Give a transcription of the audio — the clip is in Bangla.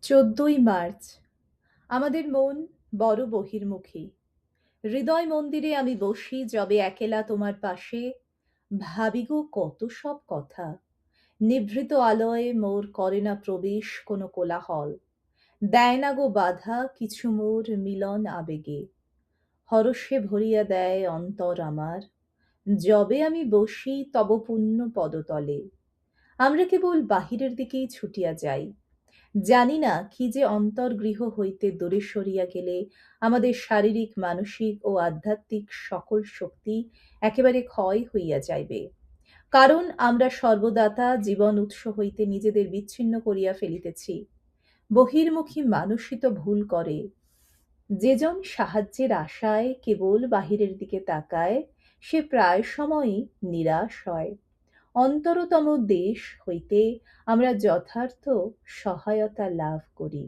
14ই মার্চ। আমাদের মন বড় বহির্মুখী। হৃদয় মন্দিরে আমি বসি যবে একেলা তোমার পাশে, ভাবি গো কত সব কথা। নিভৃত আলোয় মোর করে না প্রবেশ কোনো কোলাহল, দেয় না গো বাধা কিছু মোর মিলন আবেগে। হরষে ভরিয়া দেয় অন্তর আমার, যবে আমি বসি তব পুণ্য পদতলে। আমরা কেবল বাহিরের দিকেই ছুটিয়া যাই, জানি না কি যে অন্তর্গৃহ হইতে দূরে সরিয়া গেলে আমাদের শারীরিক মানসিক ও আধ্যাত্মিক সকল শক্তি একেবারে ক্ষয় হইয়া যাইবে। কারণ আমরা সর্বদাতা জীবন উৎস হইতে নিজেদের বিচ্ছিন্ন করিয়া ফেলিতেছি। বহির্মুখী মানুষই তো ভুল করে। যেজন সাহায্যের আশায় কেবল বাহিরের দিকে তাকায়, সে প্রায় সময়ই নিরাশ হয়। অন্তরতম দেশ হইতে আমরা যথার্থ সহায়তা লাভ করি।